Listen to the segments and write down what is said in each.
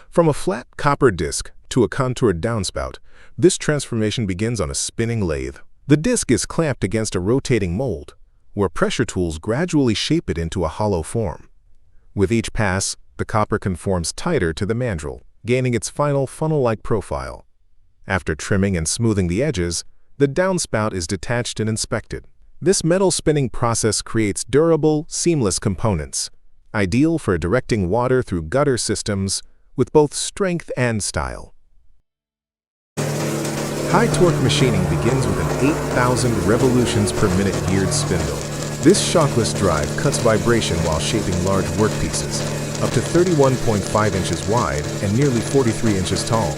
From a flat copper disc to a contoured downspout, this transformation begins on a spinning lathe. The disc is clamped against a rotating mold, where pressure tools gradually shape it into a hollow form. With each pass, the copper conforms tighter to the mandrel, gaining its final funnel-like profile. After trimming and smoothing the edges, the downspout is detached and inspected. This metal spinning process creates durable, seamless components, ideal for directing water through gutter systems with both strength and style. High-torque machining begins with an 8,000 revolutions per minute geared spindle. This shockless drive cuts vibration while shaping large workpieces, up to 31.5 inches wide and nearly 43 inches tall.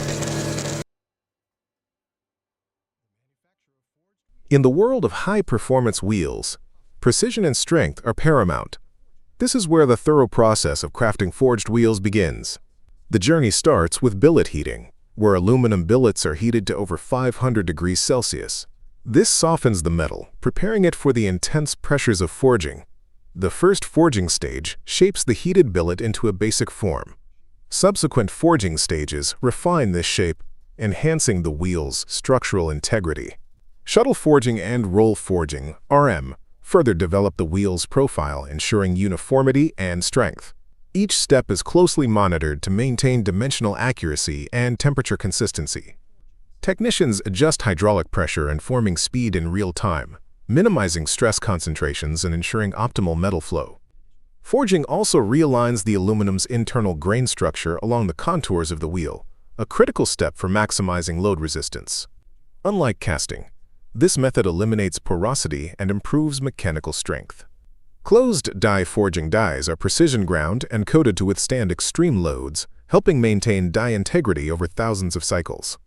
In the world of high-performance wheels, precision and strength are paramount. This is where the thorough process of crafting forged wheels begins. The journey starts with billet heating, where aluminum billets are heated to over 500 degrees Celsius. This softens the metal, preparing it for the intense pressures of forging. The first forging stage shapes the heated billet into a basic form. Subsequent forging stages refine this shape, enhancing the wheel's structural integrity. Shuttle forging and roll forging, RM, further develop the wheel's profile, ensuring uniformity and strength. Each step is closely monitored to maintain dimensional accuracy and temperature consistency. Technicians adjust hydraulic pressure and forming speed in real time, minimizing stress concentrations and ensuring optimal metal flow. Forging also realigns the aluminum's internal grain structure along the contours of the wheel, a critical step for maximizing load resistance. Unlike casting, this method eliminates porosity and improves mechanical strength. Closed die forging dies are precision ground and coated to withstand extreme loads, helping maintain die integrity over thousands of cycles.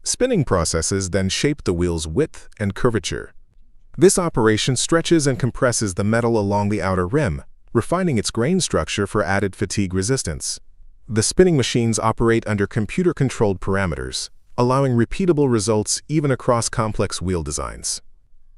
Spinning processes then shape the wheel's width and curvature. This operation stretches and compresses the metal along the outer rim, refining its grain structure for added fatigue resistance. The spinning machines operate under computer-controlled parameters, allowing repeatable results even across complex wheel designs.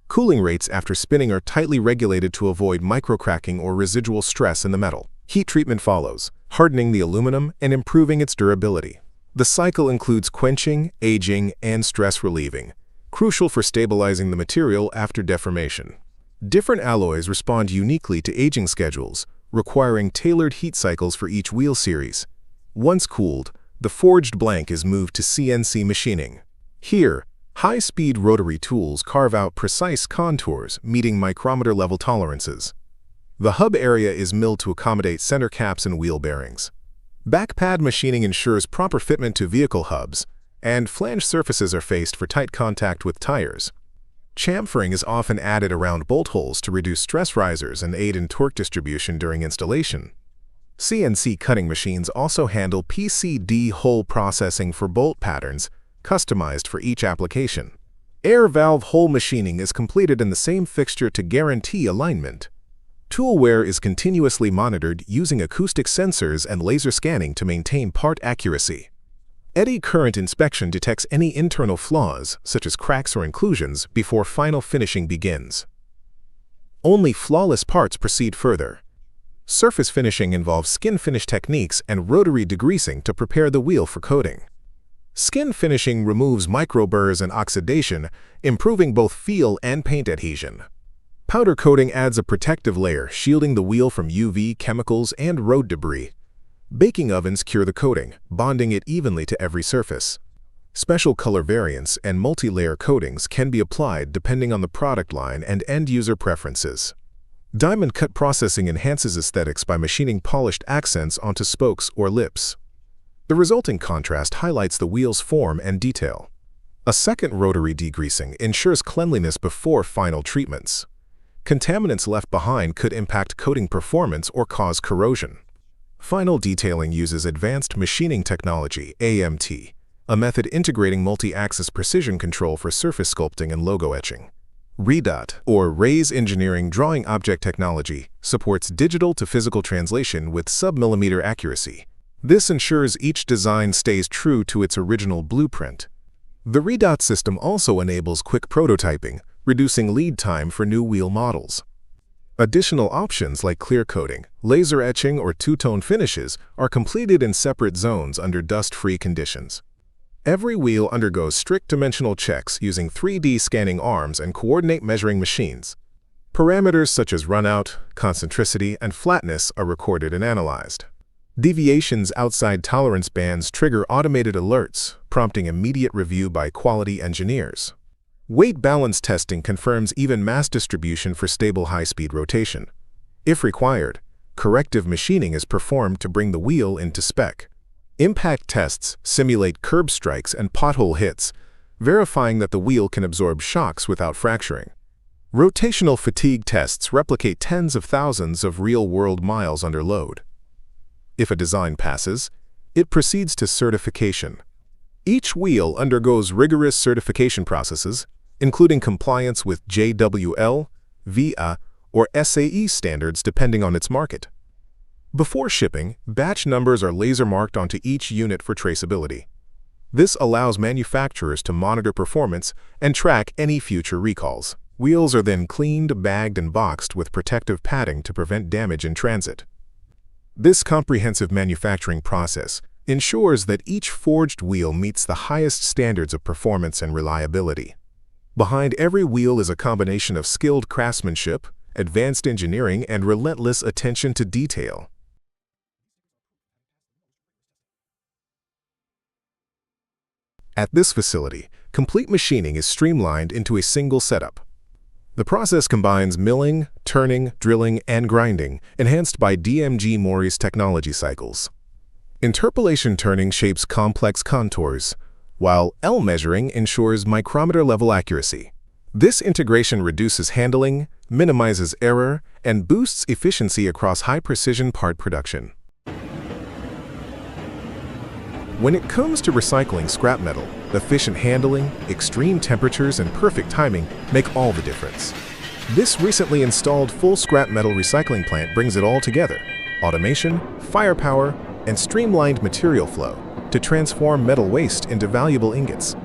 Cooling rates after spinning are tightly regulated to avoid microcracking or residual stress in the metal. Heat treatment follows, hardening the aluminum and improving its durability. The cycle includes quenching, aging, and stress relieving, crucial for stabilizing the material after deformation. Different alloys respond uniquely to aging schedules, requiring tailored heat cycles for each wheel series. Once cooled, the forged blank is moved to CNC machining. Here, high-speed rotary tools carve out precise contours, meeting micrometer-level tolerances. The hub area is milled to accommodate center caps and wheel bearings. Backpad machining ensures proper fitment to vehicle hubs, and flange surfaces are faced for tight contact with tires. Chamfering is often added around bolt holes to reduce stress risers and aid in torque distribution during installation. CNC cutting machines also handle PCD hole processing for bolt patterns, customized for each application. Air valve hole machining is completed in the same fixture to guarantee alignment. Tool wear is continuously monitored using acoustic sensors and laser scanning to maintain part accuracy. Eddy current inspection detects any internal flaws, such as cracks or inclusions, before final finishing begins. Only flawless parts proceed further. Surface finishing involves skin finish techniques and rotary degreasing to prepare the wheel for coating. Skin finishing removes microburrs and oxidation, improving both feel and paint adhesion. Powder coating adds a protective layer, shielding the wheel from UV, chemicals, and road debris. Baking ovens cure the coating, bonding it evenly to every surface. Special color variants and multi-layer coatings can be applied depending on the product line and end-user preferences. Diamond cut processing enhances aesthetics by machining polished accents onto spokes or lips. The resulting contrast highlights the wheel's form and detail. A second rotary degreasing ensures cleanliness before final treatments. Contaminants left behind could impact coating performance or cause corrosion. Final detailing uses advanced machining technology, AMT, a method integrating multi-axis precision control for surface sculpting and logo etching. REDOT, or Ray's Engineering Drawing Object Technology, supports digital to physical translation with sub-millimeter accuracy. This ensures each design stays true to its original blueprint. The REDOT system also enables quick prototyping, reducing lead time for new wheel models. Additional options like clear coating, laser etching, or two-tone finishes are completed in separate zones under dust-free conditions. Every wheel undergoes strict dimensional checks using 3D scanning arms and coordinate measuring machines. Parameters such as runout, concentricity, and flatness are recorded and analyzed. Deviations outside tolerance bands trigger automated alerts, prompting immediate review by quality engineers. Weight balance testing confirms even mass distribution for stable high-speed rotation. If required, corrective machining is performed to bring the wheel into spec. Impact tests simulate curb strikes and pothole hits, verifying that the wheel can absorb shocks without fracturing. Rotational fatigue tests replicate tens of thousands of real-world miles under load. If a design passes, it proceeds to certification. Each wheel undergoes rigorous certification processes, including compliance with JWL, VIA, or SAE standards depending on its market. Before shipping, batch numbers are laser-marked onto each unit for traceability. This allows manufacturers to monitor performance and track any future recalls. Wheels are then cleaned, bagged, and boxed with protective padding to prevent damage in transit. This comprehensive manufacturing process ensures that each forged wheel meets the highest standards of performance and reliability. Behind every wheel is a combination of skilled craftsmanship, advanced engineering, and relentless attention to detail. At this facility, complete machining is streamlined into a single setup. The process combines milling, turning, drilling, and grinding, enhanced by DMG Mori's technology cycles. Interpolation turning shapes complex contours, while L measuring ensures micrometer-level accuracy. This integration reduces handling, minimizes error, and boosts efficiency across high-precision part production. When it comes to recycling scrap metal, efficient handling, extreme temperatures, and perfect timing make all the difference. This recently installed full scrap metal recycling plant brings it all together: automation, firepower, and streamlined material flow to transform metal waste into valuable ingots.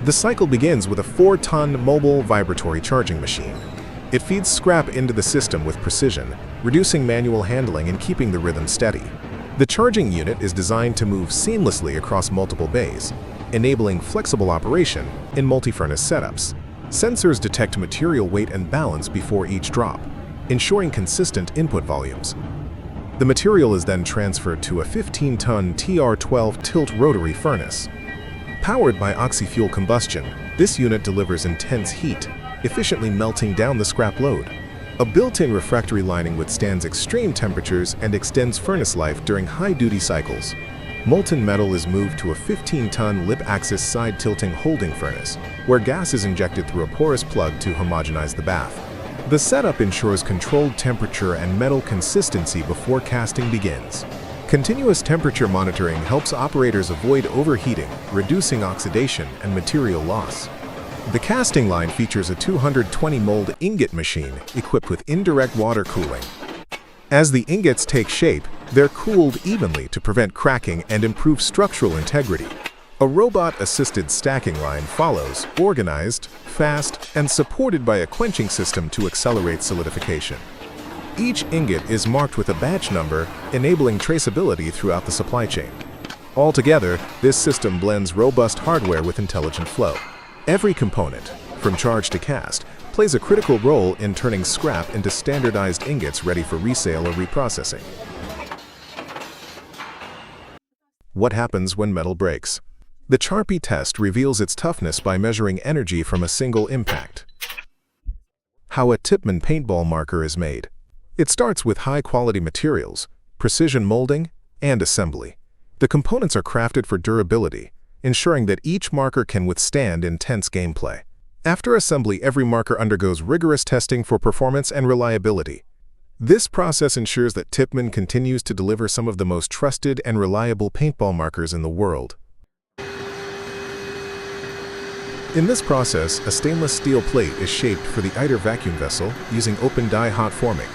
The cycle begins with a 4-ton mobile vibratory charging machine. It feeds scrap into the system with precision, reducing manual handling and keeping the rhythm steady. The charging unit is designed to move seamlessly across multiple bays, enabling flexible operation in multi-furnace setups. Sensors detect material weight and balance before each drop, ensuring consistent input volumes. The material is then transferred to a 15-ton TR12 tilt rotary furnace. Powered by oxy-fuel combustion, this unit delivers intense heat, efficiently melting down the scrap load. A built-in refractory lining withstands extreme temperatures and extends furnace life during high-duty cycles. Molten metal is moved to a 15-ton lip-axis side-tilting holding furnace, where gas is injected through a porous plug to homogenize the bath. The setup ensures controlled temperature and metal consistency before casting begins. Continuous temperature monitoring helps operators avoid overheating, reducing oxidation and material loss. The casting line features a 220-mold ingot machine equipped with indirect water cooling. As the ingots take shape, they're cooled evenly to prevent cracking and improve structural integrity. A robot-assisted stacking line follows, organized, fast, and supported by a quenching system to accelerate solidification. Each ingot is marked with a batch number, enabling traceability throughout the supply chain. Altogether, this system blends robust hardware with intelligent flow. Every component, from charge to cast, plays a critical role in turning scrap into standardized ingots ready for resale or reprocessing. What happens when metal breaks? The Charpy test reveals its toughness by measuring energy from a single impact. How a Tipman paintball marker is made. It starts with high-quality materials, precision molding, and assembly. The components are crafted for durability, ensuring that each marker can withstand intense gameplay. After assembly, every marker undergoes rigorous testing for performance and reliability. This process ensures that Tipman continues to deliver some of the most trusted and reliable paintball markers in the world. In this process, a stainless steel plate is shaped for the ITER vacuum vessel using open-die hot forming.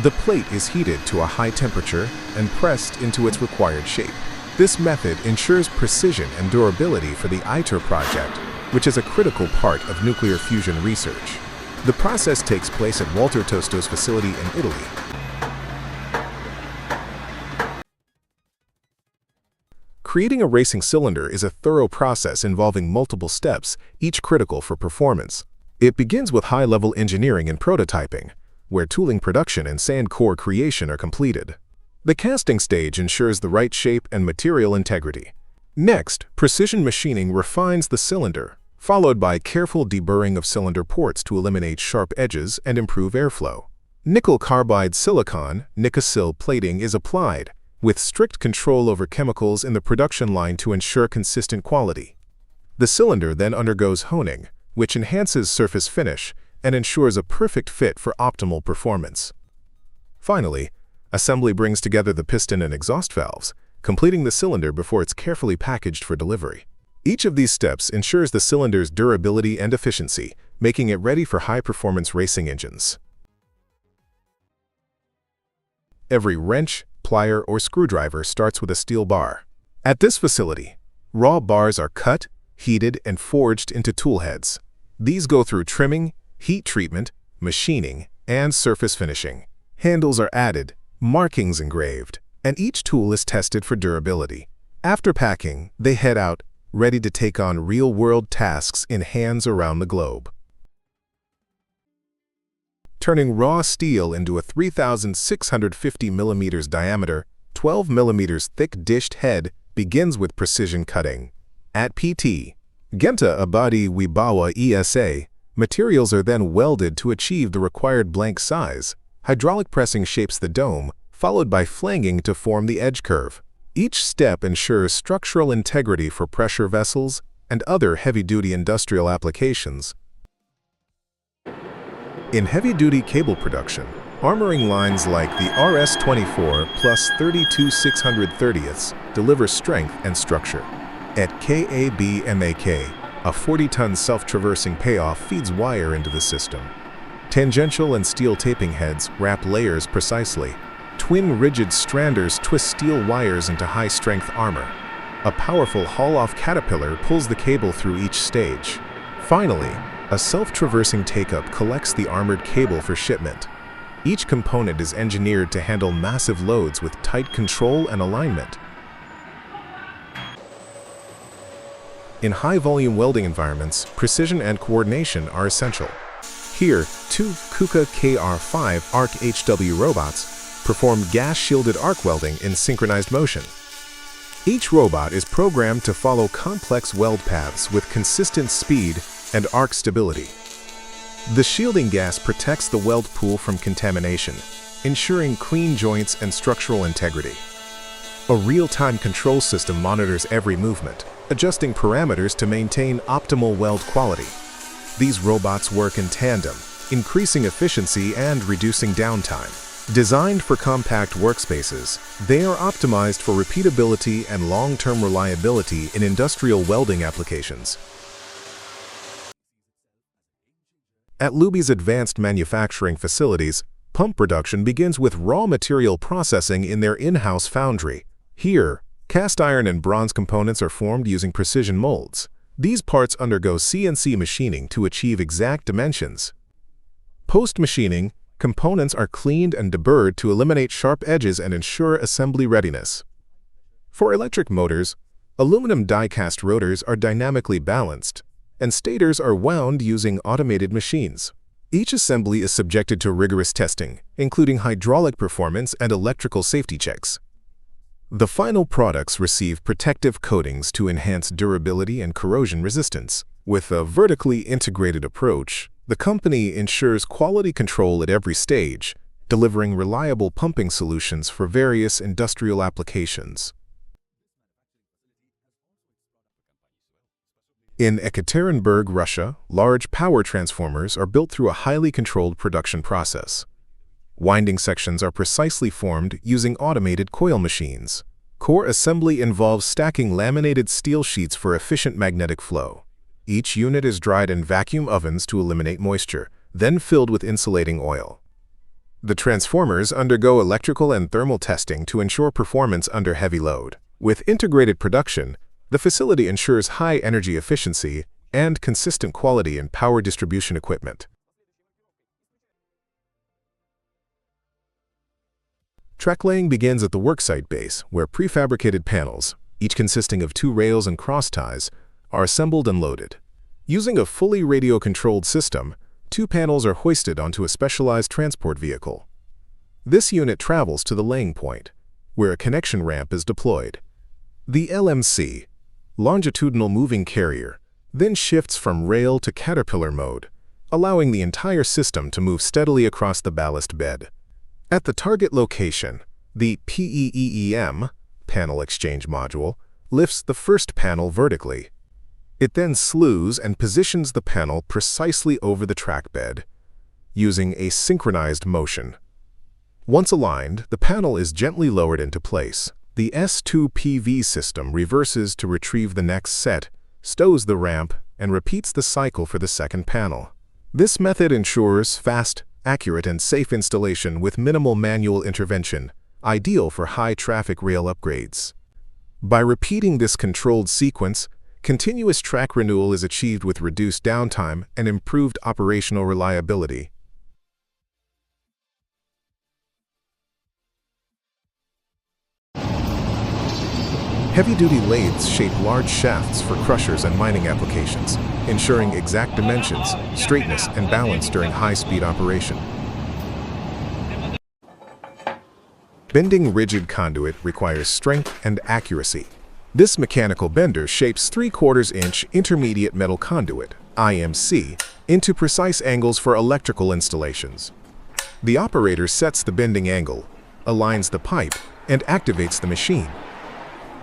The plate is heated to a high temperature and pressed into its required shape. This method ensures precision and durability for the ITER project, which is a critical part of nuclear fusion research. The process takes place at Walter Tosto's facility in Italy. Creating a racing cylinder is a thorough process involving multiple steps, each critical for performance. It begins with high-level engineering and prototyping, where tooling production and sand core creation are completed. The casting stage ensures the right shape and material integrity. Next, precision machining refines the cylinder, followed by careful deburring of cylinder ports to eliminate sharp edges and improve airflow. Nickel carbide silicon (Nicosil) plating is applied, with strict control over chemicals in the production line to ensure consistent quality. The cylinder then undergoes honing, which enhances surface finish and ensures a perfect fit for optimal performance. Finally, assembly brings together the piston and exhaust valves, completing the cylinder before it's carefully packaged for delivery. Each of these steps ensures the cylinder's durability and efficiency, making it ready for high-performance racing engines. Every wrench, plier, or screwdriver starts with a steel bar. At this facility, raw bars are cut, heated, and forged into tool heads. These go through trimming, heat treatment, machining, and surface finishing. Handles are added, markings engraved, and each tool is tested for durability. After packing, they head out, ready to take on real-world tasks in hands around the globe. Turning raw steel into a 3,650 mm diameter, 12 mm thick dished head begins with precision cutting. At PT Genta Abadi Wibawa ESA, materials are then welded to achieve the required blank size. Hydraulic pressing shapes the dome, followed by flanging to form the edge curve. Each step ensures structural integrity for pressure vessels and other heavy-duty industrial applications. In heavy-duty cable production, armoring lines like the RS-24 plus 32/630ths deliver strength and structure. At KABMAK, a 40-ton self-traversing payoff feeds wire into the system. Tangential and steel taping heads wrap layers precisely. Twin rigid stranders twist steel wires into high-strength armor. A powerful haul-off caterpillar pulls the cable through each stage. Finally, a self-traversing take-up collects the armored cable for shipment. Each component is engineered to handle massive loads with tight control and alignment. In high-volume welding environments, precision and coordination are essential. Here, two KUKA KR5 ARC HW robots perform gas-shielded arc welding in synchronized motion. Each robot is programmed to follow complex weld paths with consistent speed and arc stability. The shielding gas protects the weld pool from contamination, ensuring clean joints and structural integrity. A real-time control system monitors every movement, adjusting parameters to maintain optimal weld quality. These robots work in tandem, increasing efficiency and reducing downtime. Designed for compact workspaces, they are optimized for repeatability and long-term reliability in industrial welding applications. At Luby's advanced manufacturing facilities, pump production begins with raw material processing in their in-house foundry. Here, cast iron and bronze components are formed using precision molds. These parts undergo CNC machining to achieve exact dimensions. Post-machining, components are cleaned and deburred to eliminate sharp edges and ensure assembly readiness. For electric motors, aluminum die-cast rotors are dynamically balanced, and stators are wound using automated machines. Each assembly is subjected to rigorous testing, including hydraulic performance and electrical safety checks. The final products receive protective coatings to enhance durability and corrosion resistance. With a vertically integrated approach, the company ensures quality control at every stage, delivering reliable pumping solutions for various industrial applications. In Ekaterinburg, Russia, large power transformers are built through a highly controlled production process. Winding sections are precisely formed using automated coil machines. Core assembly involves stacking laminated steel sheets for efficient magnetic flow. Each unit is dried in vacuum ovens to eliminate moisture, then filled with insulating oil. The transformers undergo electrical and thermal testing to ensure performance under heavy load. With integrated production, the facility ensures high energy efficiency and consistent quality in power distribution equipment. Track laying begins at the worksite base, where prefabricated panels, each consisting of 2 rails and cross ties, are assembled and loaded. Using a fully radio-controlled system, 2 panels are hoisted onto a specialized transport vehicle. This unit travels to the laying point, where a connection ramp is deployed. The LMC, longitudinal moving carrier, then shifts from rail to caterpillar mode, allowing the entire system to move steadily across the ballast bed. At the target location, the PEEM, panel exchange module, lifts the first panel vertically. It then slews and positions the panel precisely over the track bed, using a synchronized motion. Once aligned, the panel is gently lowered into place. The S2PV system reverses to retrieve the next set, stows the ramp, and repeats the cycle for the second panel. This method ensures fast, accurate, and safe installation with minimal manual intervention, ideal for high-traffic rail upgrades. By repeating this controlled sequence, continuous track renewal is achieved with reduced downtime and improved operational reliability. Heavy-duty lathes shape large shafts for crushers and mining applications, ensuring exact dimensions, straightness, and balance during high-speed operation. Bending rigid conduit requires strength and accuracy. This mechanical bender shapes 3/4-inch intermediate metal conduit, IMC, into precise angles for electrical installations. The operator sets the bending angle, aligns the pipe, and activates the machine.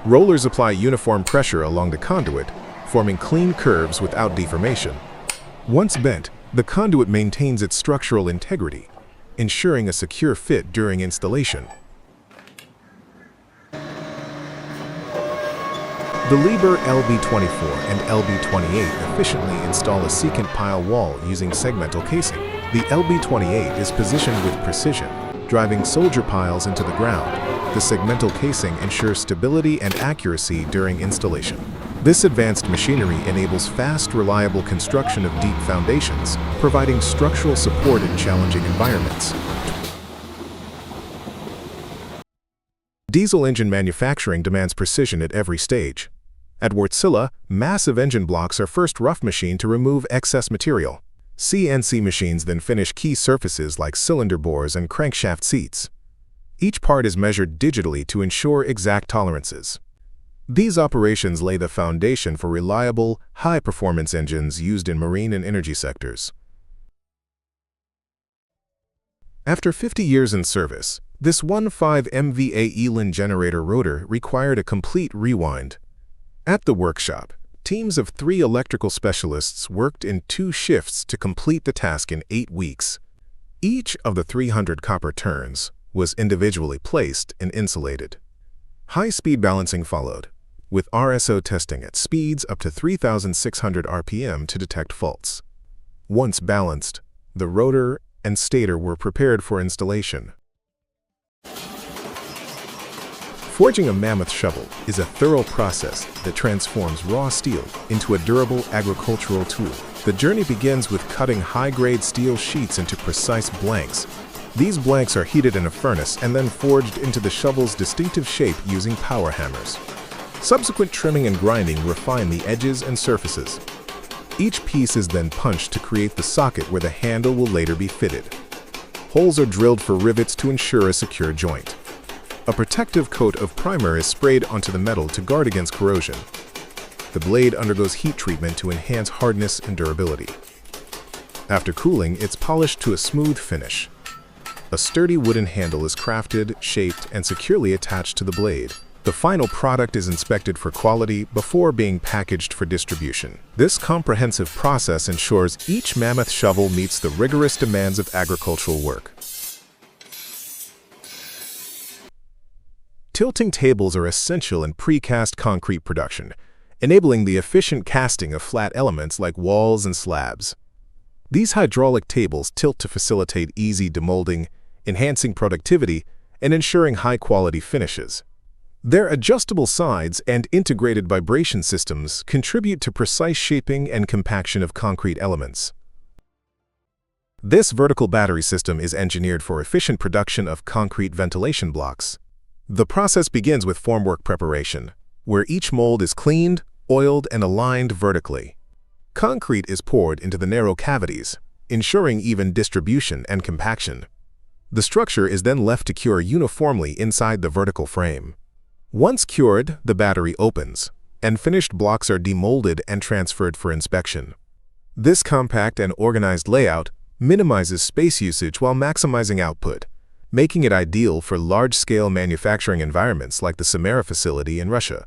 Rollers apply uniform pressure along the conduit, forming clean curves without deformation. Once bent, the conduit maintains its structural integrity, ensuring a secure fit during installation. The Liebherr LB24 and LB28 efficiently install a secant pile wall using segmental casing. The LB28 is positioned with precision, driving soldier piles into the ground. The segmental casing ensures stability and accuracy during installation. This advanced machinery enables fast, reliable construction of deep foundations, providing structural support in challenging environments. Diesel engine manufacturing demands precision at every stage. At Wärtsilä, massive engine blocks are first rough machined to remove excess material. CNC machines then finish key surfaces like cylinder bores and crankshaft seats. Each part is measured digitally to ensure exact tolerances. These operations lay the foundation for reliable, high-performance engines used in marine and energy sectors. After 50 years in service, this 1.5 MVA Elan generator rotor required a complete rewind. At the workshop, teams of 3 electrical specialists worked in 2 shifts to complete the task in 8 weeks. Each of the 300 copper turns was individually placed and insulated. High-speed balancing followed, with RSO testing at speeds up to 3,600 RPM to detect faults. Once balanced, the rotor and stator were prepared for installation. Forging a mammoth shovel is a thorough process that transforms raw steel into a durable agricultural tool. The journey begins with cutting high-grade steel sheets into precise blanks. These blanks are heated in a furnace and then forged into the shovel's distinctive shape using power hammers. Subsequent trimming and grinding refine the edges and surfaces. Each piece is then punched to create the socket where the handle will later be fitted. Holes are drilled for rivets to ensure a secure joint. A protective coat of primer is sprayed onto the metal to guard against corrosion. The blade undergoes heat treatment to enhance hardness and durability. After cooling, it's polished to a smooth finish. A sturdy wooden handle is crafted, shaped, and securely attached to the blade. The final product is inspected for quality before being packaged for distribution. This comprehensive process ensures each mammoth shovel meets the rigorous demands of agricultural work. Tilting tables are essential in precast concrete production, enabling the efficient casting of flat elements like walls and slabs. These hydraulic tables tilt to facilitate easy demolding, enhancing productivity, and ensuring high-quality finishes. Their adjustable sides and integrated vibration systems contribute to precise shaping and compaction of concrete elements. This vertical battery system is engineered for efficient production of concrete ventilation blocks. The process begins with formwork preparation, where each mold is cleaned, oiled, and aligned vertically. Concrete is poured into the narrow cavities, ensuring even distribution and compaction. The structure is then left to cure uniformly inside the vertical frame. Once cured, the battery opens, and finished blocks are demolded and transferred for inspection. This compact and organized layout minimizes space usage while maximizing output, making it ideal for large-scale manufacturing environments like the Samara facility in Russia.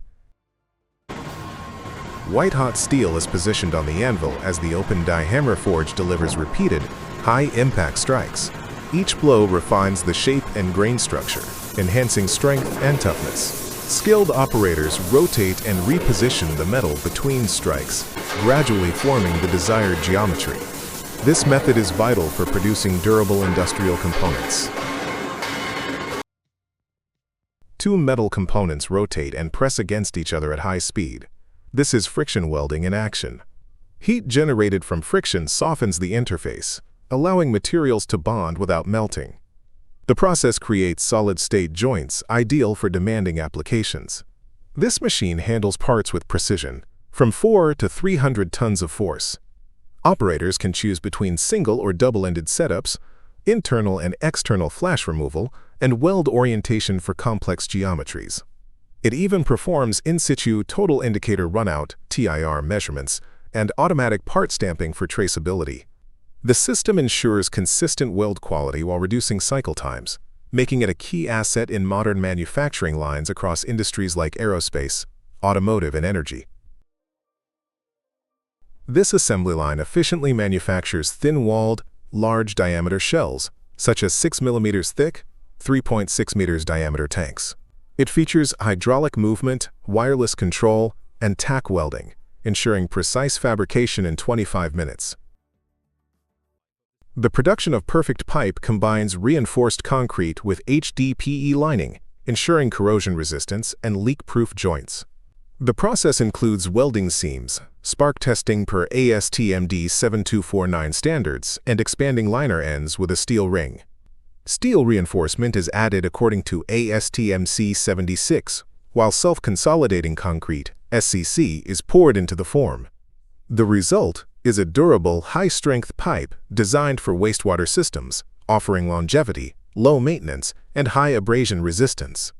White-hot steel is positioned on the anvil as the open-die hammer forge delivers repeated, high-impact strikes. Each blow refines the shape and grain structure, enhancing strength and toughness. Skilled operators rotate and reposition the metal between strikes, gradually forming the desired geometry. This method is vital for producing durable industrial components. Two metal components rotate and press against each other at high speed. This is friction welding in action. Heat generated from friction softens the interface, allowing materials to bond without melting. The process creates solid-state joints ideal for demanding applications. This machine handles parts with precision, from 4 to 300 tons of force. Operators can choose between single or double-ended setups, internal and external flash removal, and weld orientation for complex geometries. It even performs in-situ total indicator runout (TIR) measurements and automatic part stamping for traceability. The system ensures consistent weld quality while reducing cycle times, making it a key asset in modern manufacturing lines across industries like aerospace, automotive, and energy. This assembly line efficiently manufactures thin-walled, large-diameter shells, such as 6 mm thick, 3.6 meters diameter tanks. It features hydraulic movement, wireless control, and tack welding, ensuring precise fabrication in 25 minutes. The production of perfect pipe combines reinforced concrete with HDPE lining, ensuring corrosion resistance and leak-proof joints. The process includes welding seams, spark testing per ASTM D7249 standards, and expanding liner ends with a steel ring. Steel reinforcement is added according to ASTM C76, while self-consolidating concrete, SCC, is poured into the form. The result is a durable, high-strength pipe designed for wastewater systems, offering longevity, low maintenance, and high abrasion resistance.